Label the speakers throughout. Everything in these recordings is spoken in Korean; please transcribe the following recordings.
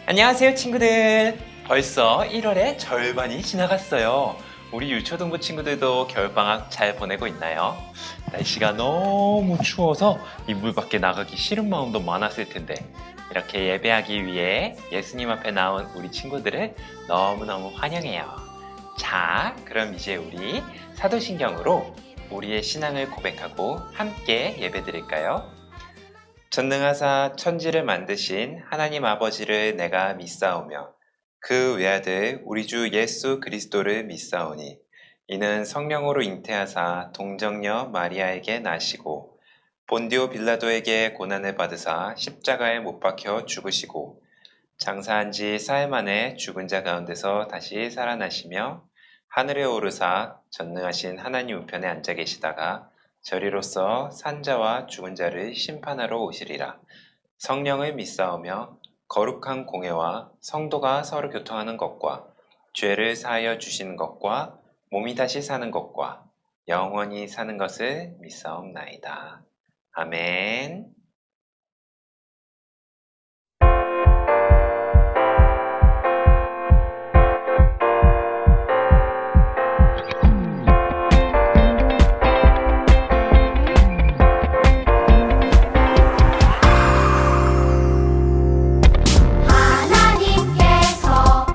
Speaker 1: 안녕하세요 친구들. 벌써 1월의 절반이 지나갔어요. 우리 유초등부 친구들도 겨울방학 잘 보내고 있나요? 날씨가 너무 추워서 이불 밖에 나가기 싫은 마음도 많았을 텐데 이렇게 예배하기 위해 예수님 앞에 나온 우리 친구들을 너무너무 환영해요. 자, 그럼 이제 우리 사도신경으로 우리의 신앙을 고백하고 함께 예배드릴까요? 전능하사 천지를 만드신 하나님 아버지를 내가 믿사오며 그 외아들 우리 주 예수 그리스도를 믿사오니 이는 성령으로 잉태하사 동정녀 마리아에게 나시고 본디오 빌라도에게 고난을 받으사 십자가에 못 박혀 죽으시고 장사한 지 사흘 만에 죽은 자 가운데서 다시 살아나시며 하늘에 오르사 전능하신 하나님 우편에 앉아 계시다가 저리로서 산자와 죽은 자를 심판하러 오시리라. 성령을 믿사오며 거룩한 공회와 성도가 서로 교통하는 것과 죄를 사하여 주시는 것과 몸이 다시 사는 것과 영원히 사는 것을 믿사옵나이다. 아멘.
Speaker 2: 하나님께서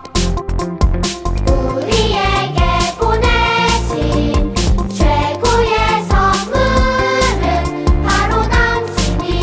Speaker 2: 우리에게 보내신 최고의 선물은 바로 당신이시죠.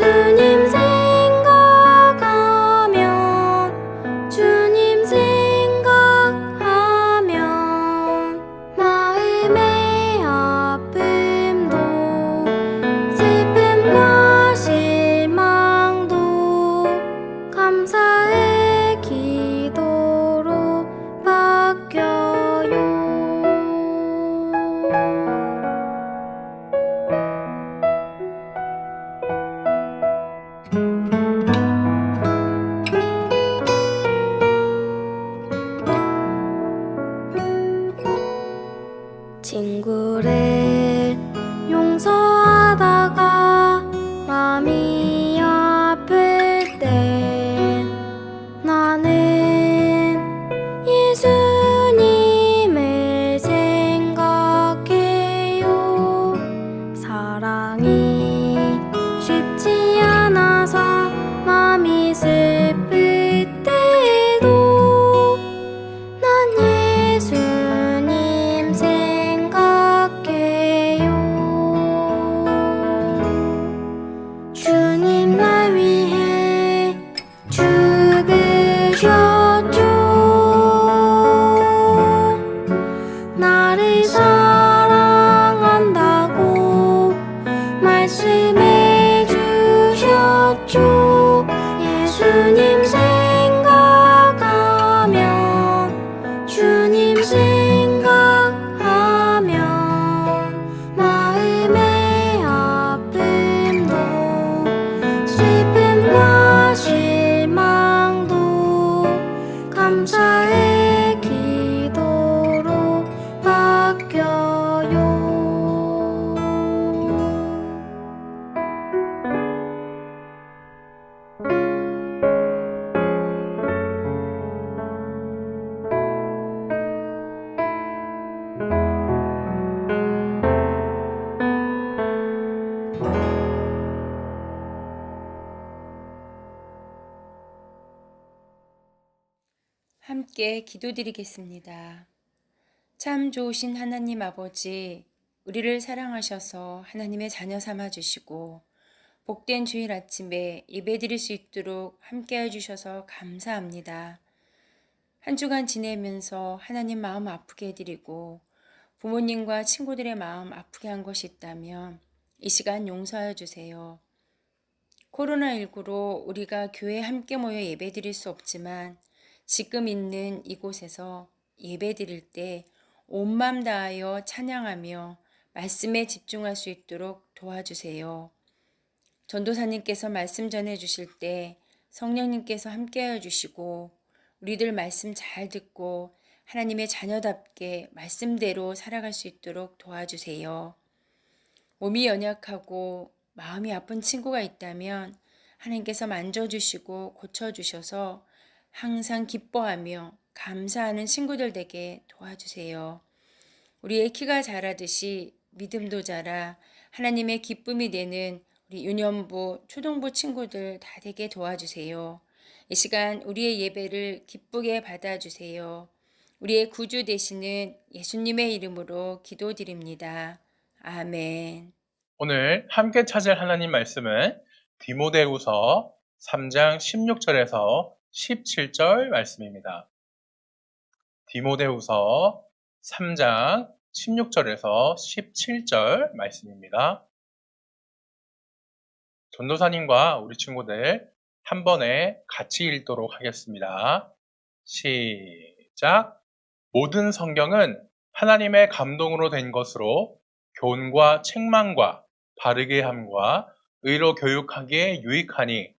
Speaker 2: 예수님 생각하면 주님 생각하면 마음의 아픔도 슬픔과 실망도 감사의 기도로 바뀌어요. 친구를 용서하다가 마음이 아플 때 나는 예수님을 생각해요. 사랑이 쉽지 않아서 마음이 슬플 때에도 난 예수님 생각해요. 주님 날 위해 죽으셨죠. 나를 사랑한다고 말씀해 주셨죠. 예수님 생각하면 주님 생각하면 마음의 아픔도 슬픔과 실망도 감사의 기도로 바뀌어요.
Speaker 3: 함께 기도드리겠습니다. 참 좋으신 하나님 아버지, 우리를 사랑하셔서 하나님의 자녀 삼아 주시고 복된 주일 아침에 예배드릴 수 있도록 함께 해주셔서 감사합니다. 한 주간 지내면서 하나님 마음 아프게 해드리고 부모님과 친구들의 마음 아프게 한 것이 있다면 이 시간 용서하여 주세요. 코로나19로 우리가 교회에 함께 모여 예배드릴 수 없지만 지금 있는 이곳에서 예배드릴 때 온 마음 다하여 찬양하며 말씀에 집중할 수 있도록 도와주세요. 전도사님께서 말씀 전해 주실 때 성령님께서 함께하여 주시고 우리들 말씀 잘 듣고 하나님의 자녀답게 말씀대로 살아갈 수 있도록 도와주세요. 몸이 연약하고 마음이 아픈 친구가 있다면 하나님께서 만져주시고 고쳐주셔서 항상 기뻐하며 감사하는 친구들 되게 도와주세요. 우리의 키가 자라듯이 믿음도 자라 하나님의 기쁨이 되는 우리 유년부, 초등부 친구들 다 되게 도와주세요. 이 시간 우리의 예배를 기쁘게 받아주세요. 우리의 구주 되시는 예수님의 이름으로 기도드립니다. 아멘.
Speaker 1: 오늘 함께 찾을 하나님 말씀은 디모데후서 3장 16절에서 17절 말씀입니다. 디모데후서 3장 16절에서 17절 말씀입니다. 전도사님과 우리 친구들 한 번에 같이 읽도록 하겠습니다. 시작. 모든 성경은 하나님의 감동으로 된 것으로 교훈과 책망과 바르게 함과 의로 교육하기에 유익하니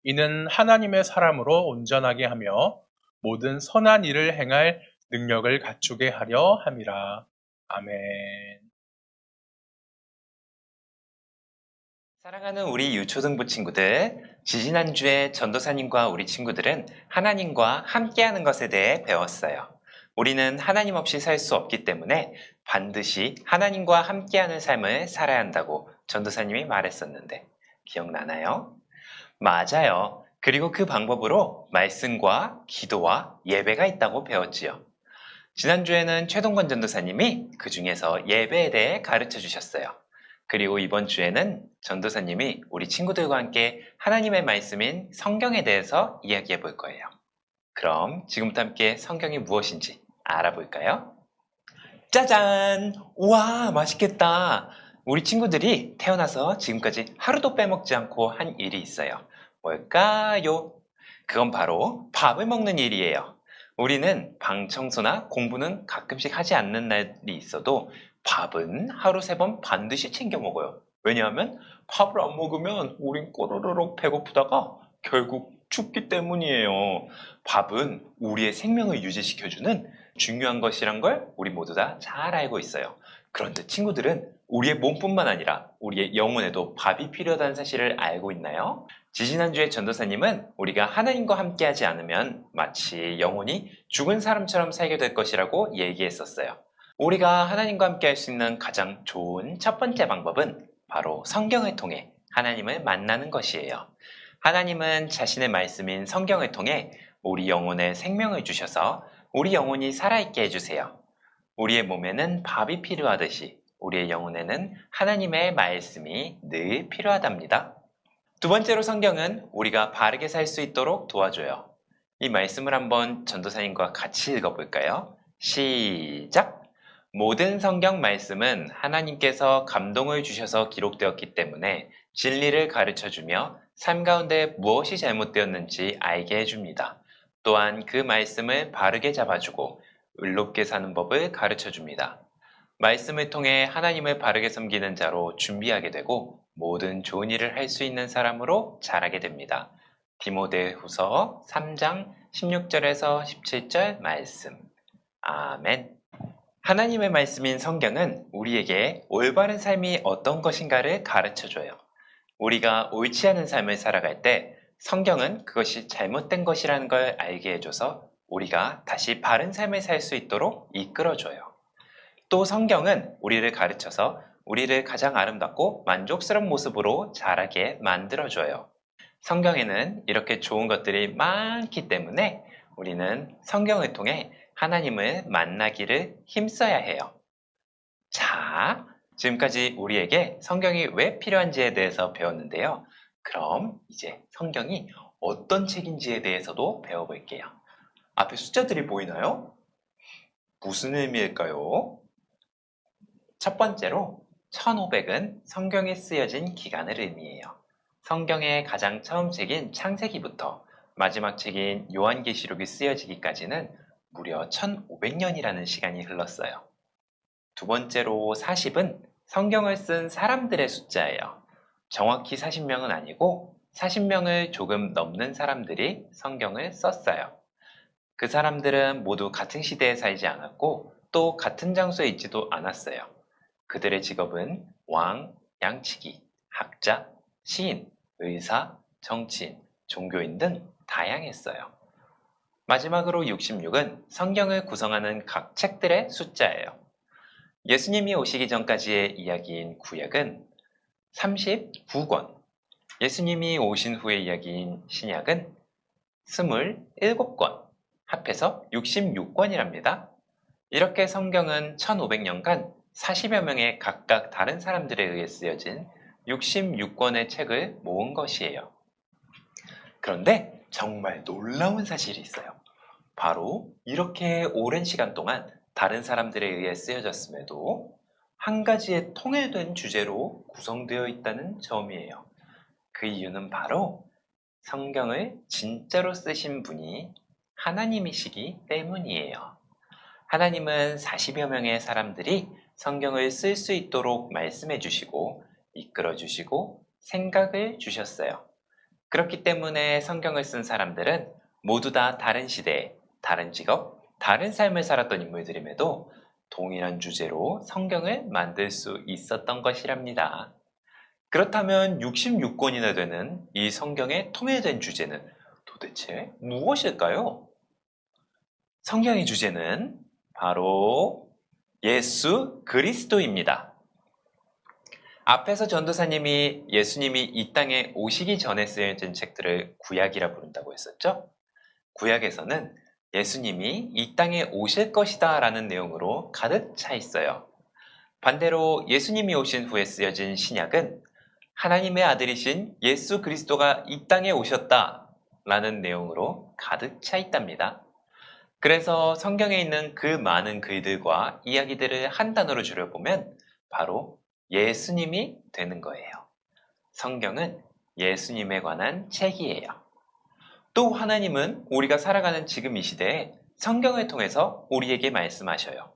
Speaker 1: 이는 하나님의 사람으로 온전하게 하며 모든 선한 일을 행할 능력을 갖추게 하려 함이라. 아멘. 사랑하는 우리 유초등부 친구들, 지지난주에 전도사님과 우리 친구들은 하나님과 함께하는 것에 대해 배웠어요. 우리는 하나님 없이 살 수 없기 때문에 반드시 하나님과 함께하는 삶을 살아야 한다고 전도사님이 말했었는데 기억나나요? 맞아요. 그리고 그 방법으로 말씀과 기도와 예배가 있다고 배웠지요. 지난주에는 최동건 전도사님이 그 중에서 예배에 대해 가르쳐 주셨어요. 그리고 이번 주에는 전도사님이 우리 친구들과 함께 하나님의 말씀인 성경에 대해서 이야기해 볼 거예요. 그럼 지금부터 함께 성경이 무엇인지 알아볼까요? 짜잔! 우와, 맛있겠다! 우리 친구들이 태어나서 지금까지 하루도 빼먹지 않고 한 일이 있어요. 뭘까요? 그건 바로 밥을 먹는 일이에요. 우리는 방 청소나 공부는 가끔씩 하지 않는 날이 있어도 밥은 하루 3번 반드시 챙겨 먹어요. 왜냐하면 밥을 안 먹으면 우린 꼬르륵 배고프다가 결국 죽기 때문이에요. 밥은 우리의 생명을 유지시켜주는 중요한 것이란 걸 우리 모두 다 잘 알고 있어요. 그런데 친구들은 우리의 몸뿐만 아니라 우리의 영혼에도 밥이 필요하다는 사실을 알고 있나요? 지지난주에 전도사님은 우리가 하나님과 함께하지 않으면 마치 영혼이 죽은 사람처럼 살게 될 것이라고 얘기했었어요. 우리가 하나님과 함께할 수 있는 가장 좋은 첫 번째 방법은 바로 성경을 통해 하나님을 만나는 것이에요. 하나님은 자신의 말씀인 성경을 통해 우리 영혼에 생명을 주셔서 우리 영혼이 살아있게 해주세요. 우리의 몸에는 밥이 필요하듯이 우리의 영혼에는 하나님의 말씀이 늘 필요하답니다. 두 번째로 성경은 우리가 바르게 살 수 있도록 도와줘요. 이 말씀을 한번 전도사님과 같이 읽어볼까요? 시작! 모든 성경 말씀은 하나님께서 감동을 주셔서 기록되었기 때문에 진리를 가르쳐주며 삶 가운데 무엇이 잘못되었는지 알게 해줍니다. 또한 그 말씀을 바르게 잡아주고 의롭게 사는 법을 가르쳐줍니다. 말씀을 통해 하나님을 바르게 섬기는 자로 준비하게 되고 모든 좋은 일을 할 수 있는 사람으로 자라게 됩니다. 디모데후서 3장 16절에서 17절 말씀. 아멘. 하나님의 말씀인 성경은 우리에게 올바른 삶이 어떤 것인가를 가르쳐줘요. 우리가 옳지 않은 삶을 살아갈 때 성경은 그것이 잘못된 것이라는 걸 알게 해줘서 우리가 다시 바른 삶을 살 수 있도록 이끌어줘요. 또 성경은 우리를 가르쳐서 우리를 가장 아름답고 만족스러운 모습으로 자라게 만들어줘요. 성경에는 이렇게 좋은 것들이 많기 때문에 우리는 성경을 통해 하나님을 만나기를 힘써야 해요. 자, 지금까지 우리에게 성경이 왜 필요한지에 대해서 배웠는데요. 그럼 이제 성경이 어떤 책인지에 대해서도 배워볼게요. 앞에 숫자들이 보이나요? 무슨 의미일까요? 첫 번째로 1500은 성경에 쓰여진 기간을 의미해요. 성경의 가장 처음 책인 창세기부터 마지막 책인 요한계시록이 쓰여지기까지는 무려 1500년이라는 시간이 흘렀어요. 두 번째로 40은 성경을 쓴 사람들의 숫자예요. 정확히 40명은 아니고 40명을 조금 넘는 사람들이 성경을 썼어요. 그 사람들은 모두 같은 시대에 살지 않았고 또 같은 장소에 있지도 않았어요. 그들의 직업은 왕, 양치기, 학자, 시인, 의사, 정치인, 종교인 등 다양했어요. 마지막으로 66은 성경을 구성하는 각 책들의 숫자예요. 예수님이 오시기 전까지의 이야기인 구약은 39권, 예수님이 오신 후의 이야기인 신약은 27권, 합해서 66권이랍니다. 이렇게 성경은 1500년간 40여 명의 각각 다른 사람들에 의해 쓰여진 66권의 책을 모은 것이에요. 그런데 정말 놀라운 사실이 있어요. 바로 이렇게 오랜 시간 동안 다른 사람들에 의해 쓰여졌음에도 한 가지의 통일된 주제로 구성되어 있다는 점이에요. 그 이유는 바로 성경을 진짜로 쓰신 분이 하나님이시기 때문이에요. 하나님은 40여 명의 사람들이 성경을 쓸 수 있도록 말씀해 주시고 이끌어 주시고 생각을 주셨어요. 그렇기 때문에 성경을 쓴 사람들은 모두 다 다른 시대에 다른 직업, 다른 삶을 살았던 인물들임에도 동일한 주제로 성경을 만들 수 있었던 것이랍니다. 그렇다면 66권이나 되는 이 성경의 통일된 주제는 도대체 무엇일까요? 성경의 주제는 바로 예수 그리스도입니다. 앞에서 전도사님이 예수님이 이 땅에 오시기 전에 쓰여진 책들을 구약이라 부른다고 했었죠? 구약에서는 예수님이 이 땅에 오실 것이다 라는 내용으로 가득 차 있어요. 반대로 예수님이 오신 후에 쓰여진 신약은 하나님의 아들이신 예수 그리스도가 이 땅에 오셨다 라는 내용으로 가득 차 있답니다. 그래서 성경에 있는 그 많은 글들과 이야기들을 한 단어로 줄여보면 바로 예수님이 되는 거예요. 성경은 예수님에 관한 책이에요. 또 하나님은 우리가 살아가는 지금 이 시대에 성경을 통해서 우리에게 말씀하셔요.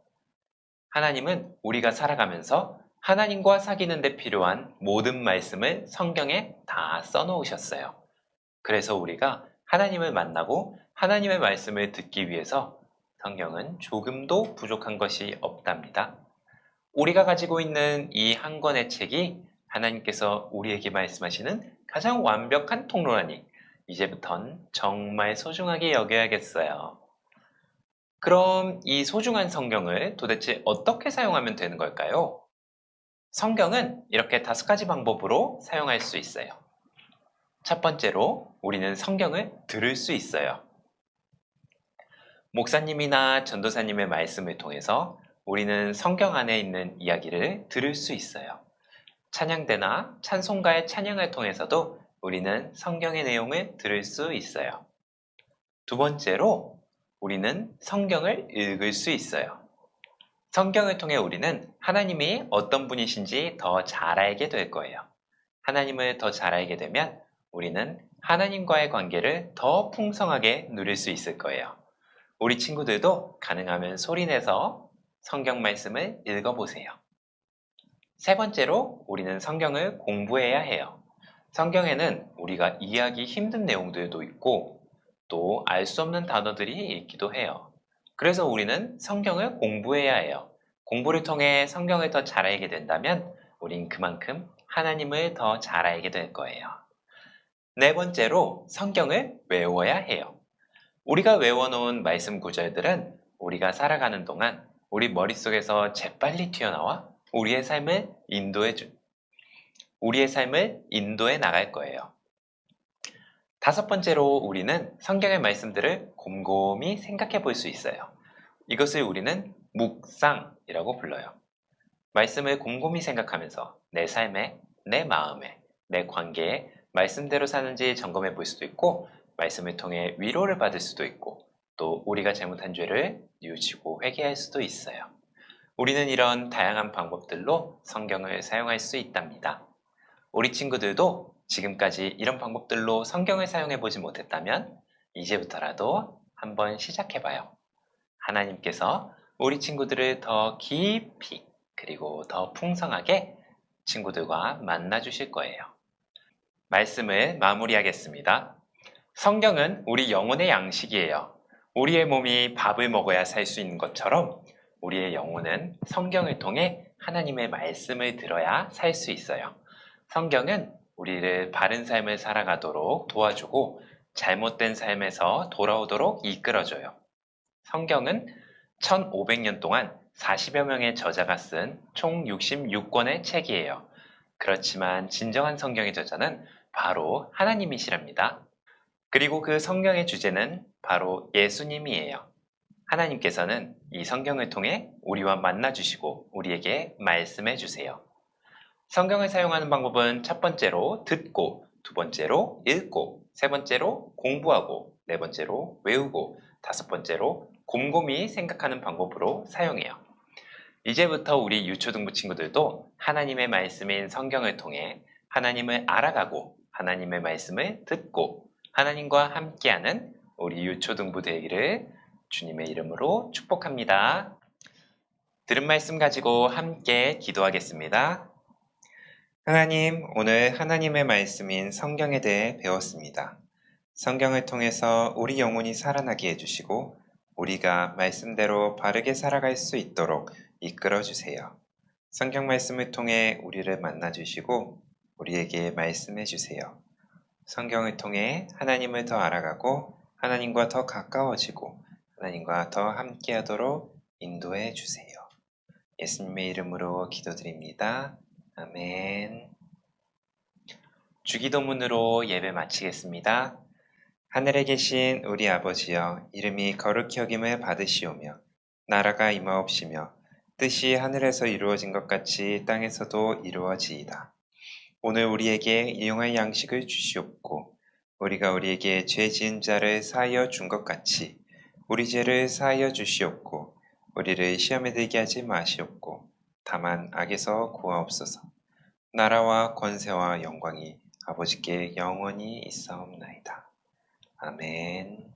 Speaker 1: 하나님은 우리가 살아가면서 하나님과 사귀는 데 필요한 모든 말씀을 성경에 다 써놓으셨어요. 그래서 우리가 하나님을 만나고 하나님의 말씀을 듣기 위해서 성경은 조금도 부족한 것이 없답니다. 우리가 가지고 있는 이 한 권의 책이 하나님께서 우리에게 말씀하시는 가장 완벽한 통로라니 이제부턴 정말 소중하게 여겨야겠어요. 그럼 이 소중한 성경을 도대체 어떻게 사용하면 되는 걸까요? 성경은 이렇게 5가지 방법으로 사용할 수 있어요. 첫 번째로 우리는 성경을 들을 수 있어요. 목사님이나 전도사님의 말씀을 통해서 우리는 성경 안에 있는 이야기를 들을 수 있어요. 찬양대나 찬송가의 찬양을 통해서도 우리는 성경의 내용을 들을 수 있어요. 두 번째로 우리는 성경을 읽을 수 있어요. 성경을 통해 우리는 하나님이 어떤 분이신지 더 잘 알게 될 거예요. 하나님을 더 잘 알게 되면 우리는 하나님과의 관계를 더 풍성하게 누릴 수 있을 거예요. 우리 친구들도 가능하면 소리내서 성경 말씀을 읽어보세요. 세 번째로 우리는 성경을 공부해야 해요. 성경에는 우리가 이해하기 힘든 내용들도 있고 또 알 수 없는 단어들이 있기도 해요. 그래서 우리는 성경을 공부해야 해요. 공부를 통해 성경을 더 잘 알게 된다면 우린 그만큼 하나님을 더 잘 알게 될 거예요. 네 번째로 성경을 외워야 해요. 우리가 외워놓은 말씀 구절들은 우리가 살아가는 동안 우리 머릿속에서 재빨리 튀어나와 우리의 삶을 인도해 나갈 거예요. 다섯 번째로 우리는 성경의 말씀들을 곰곰이 생각해 볼 수 있어요. 이것을 우리는 묵상이라고 불러요. 말씀을 곰곰이 생각하면서 내 삶에, 내 마음에, 내 관계에 말씀대로 사는지 점검해 볼 수도 있고 말씀을 통해 위로를 받을 수도 있고 또 우리가 잘못한 죄를 뉘우치고 회개할 수도 있어요. 우리는 이런 다양한 방법들로 성경을 사용할 수 있답니다. 우리 친구들도 지금까지 이런 방법들로 성경을 사용해 보지 못했다면 이제부터라도 한번 시작해 봐요. 하나님께서 우리 친구들을 더 깊이 그리고 더 풍성하게 친구들과 만나 주실 거예요. 말씀을 마무리하겠습니다. 성경은 우리 영혼의 양식이에요. 우리의 몸이 밥을 먹어야 살 수 있는 것처럼 우리의 영혼은 성경을 통해 하나님의 말씀을 들어야 살 수 있어요. 성경은 우리를 바른 삶을 살아가도록 도와주고 잘못된 삶에서 돌아오도록 이끌어줘요. 성경은 1500년 동안 40여 명의 저자가 쓴 총 66권의 책이에요. 그렇지만 진정한 성경의 저자는 바로 하나님이시랍니다. 그리고 그 성경의 주제는 바로 예수님이에요. 하나님께서는 이 성경을 통해 우리와 만나주시고 우리에게 말씀해 주세요. 성경을 사용하는 방법은 첫 번째로 듣고, 두 번째로 읽고, 세 번째로 공부하고, 네 번째로 외우고, 다섯 번째로 곰곰이 생각하는 방법으로 사용해요. 이제부터 우리 유초등부 친구들도 하나님의 말씀인 성경을 통해 하나님을 알아가고 하나님의 말씀을 듣고 하나님과 함께하는 우리 유초등부 되기를 주님의 이름으로 축복합니다. 들은 말씀 가지고 함께 기도하겠습니다. 하나님, 오늘 하나님의 말씀인 성경에 대해 배웠습니다. 성경을 통해서 우리 영혼이 살아나게 해주시고 우리가 말씀대로 바르게 살아갈 수 있도록 이끌어 주세요. 성경 말씀을 통해 우리를 만나 주시고 우리에게 말씀해 주세요. 성경을 통해 하나님을 더 알아가고 하나님과 더 가까워지고 하나님과 더 함께하도록 인도해 주세요. 예수님의 이름으로 기도드립니다. 아멘. 주기도문으로 예배 마치겠습니다. 하늘에 계신 우리 아버지여, 이름이 거룩히 여김을 받으시오며 나라가 임하옵시며 뜻이 하늘에서 이루어진 것 같이 땅에서도 이루어지이다. 오늘 우리에게 일용할 양식을 주시옵고 우리가 우리에게 죄 지은 자를 사하여 준 것 같이 우리 죄를 사하여 주시옵고 우리를 시험에 들게 하지 마시옵고 다만 악에서 구하옵소서. 나라와 권세와 영광이 아버지께 영원히 있사옵나이다. 아멘.